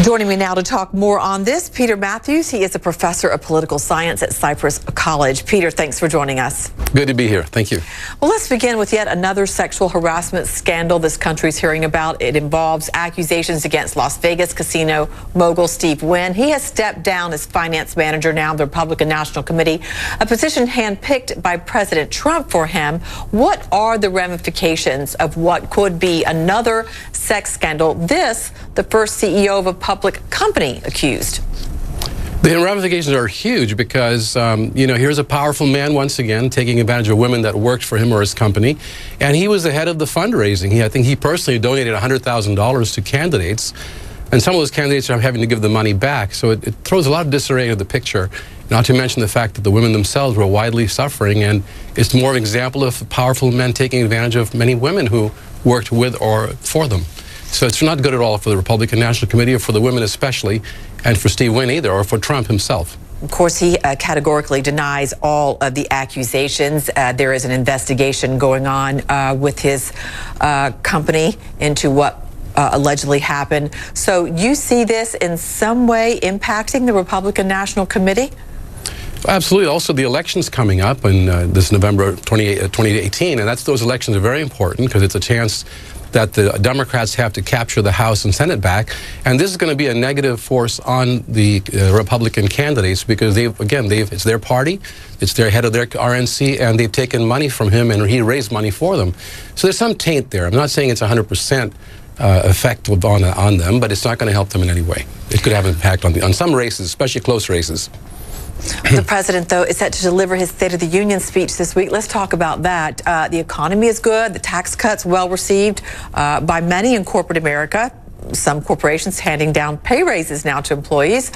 Joining me now to talk more on this, Peter Mathews. He is a professor of political science at Cypress College. Peter, thanks for joining us. Good to be here. Thank you. Well, let's begin with yet another sexual harassment scandal this country's hearing about. It involves accusations against Las Vegas casino mogul Steve Wynn. He has stepped down as finance manager now of the Republican National Committee, a position handpicked by President Trump for him. What are the ramifications of what could be another sex scandal? This, the first CEO of a public company accused. The ramifications are huge because, here's a powerful man once again taking advantage of women that worked for him or his company. And he was the head of the fundraising. I think he personally donated $100,000 to candidates. And some of those candidates are having to give the money back. So it throws a lot of disarray into the picture, not to mention the fact that the women themselves were widely suffering. And it's more of an example of powerful men taking advantage of many women who worked with or for them. So it's not good at all for the Republican National Committee, or for the women especially, and for Steve Wynn either, or for Trump himself. Of course, he categorically denies all of the accusations. There is an investigation going on with his company into what allegedly happened. So you see this in some way impacting the Republican National Committee? Absolutely. Also, the election's coming up in this November 2018, and those elections are very important because it's a chance that the Democrats have to capture the House and Senate back. And this is going to be a negative force on the Republican candidates because it's their party, it's their head of their RNC, and they've taken money from him and he raised money for them. So there's some taint there. I'm not saying it's 100% effective on them, but it's not going to help them in any way. It could have an impact on some races, especially close races. The president, though, is set to deliver his State of the Union speech this week. Let's talk about that. The economy is good. The tax cuts well received by many in corporate America. Some corporations handing down pay raises now to employees.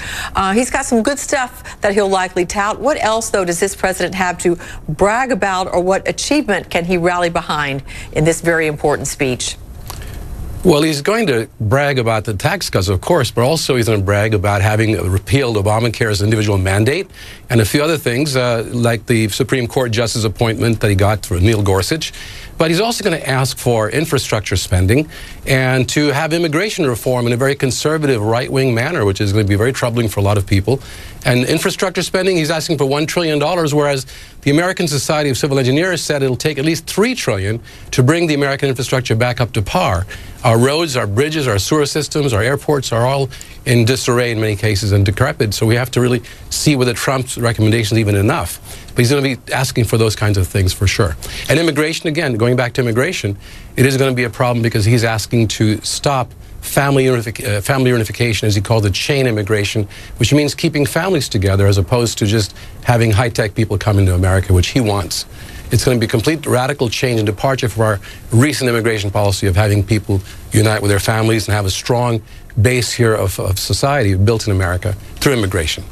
He's got some good stuff that he'll likely tout. What else, though, does this president have to brag about, or what achievement can he rally behind in this very important speech? Well, he's going to brag about the tax cuts, of course, but also he's going to brag about having repealed Obamacare's individual mandate and a few other things, like the Supreme Court justice appointment that he got for Neil Gorsuch. But he's also going to ask for infrastructure spending and to have immigration reform in a very conservative right-wing manner, which is going to be very troubling for a lot of people. And infrastructure spending, he's asking for $1 trillion, whereas the American Society of Civil Engineers said it'll take at least $3 trillion to bring the American infrastructure back up to par. Our roads, our bridges, our sewer systems, our airports are all in disarray in many cases and decrepit. So we have to really see whether Trump's recommendation is even enough. But he's going to be asking for those kinds of things for sure. And immigration, again, going back to immigration, it is going to be a problem because he's asking to stop family unification, as he called it, chain immigration, which means keeping families together as opposed to just having high-tech people come into America, which he wants. It's going to be a complete radical change and departure from our recent immigration policy of having people unite with their families and have a strong base here of society built in America through immigration.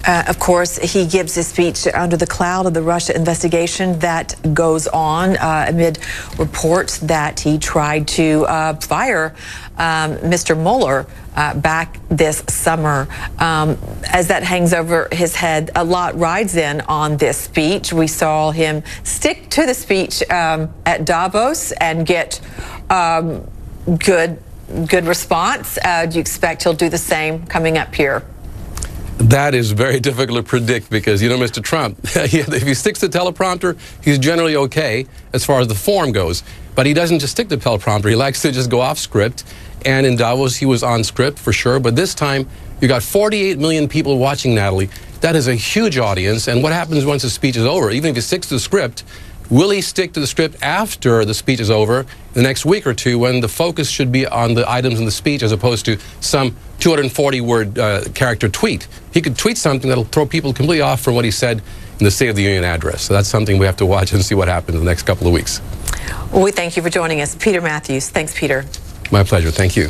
Of course, he gives his speech under the cloud of the Russia investigation that goes on amid reports that he tried to fire Mr. Mueller back this summer. As that hangs over his head, a lot rides in on this speech. We saw him stick to the speech at Davos and get good response. Do you expect he'll do the same coming up here? That is very difficult to predict because, Mr. Trump, if he sticks to teleprompter, he's generally okay as far as the form goes. But he doesn't just stick to teleprompter. He likes to just go off script. And in Davos, he was on script for sure. But this time, you got 48 million people watching, Natalie. That is a huge audience. And what happens once the speech is over? Even if he sticks to the script, will he stick to the script after the speech is over, the next week or two, when the focus should be on the items in the speech as opposed to some 240-word character tweet? He could tweet something that'll throw people completely off from what he said in the State of the Union address. So that's something we have to watch and see what happens in the next couple of weeks. Well, we thank you for joining us. Peter Mathews. Thanks, Peter. My pleasure. Thank you.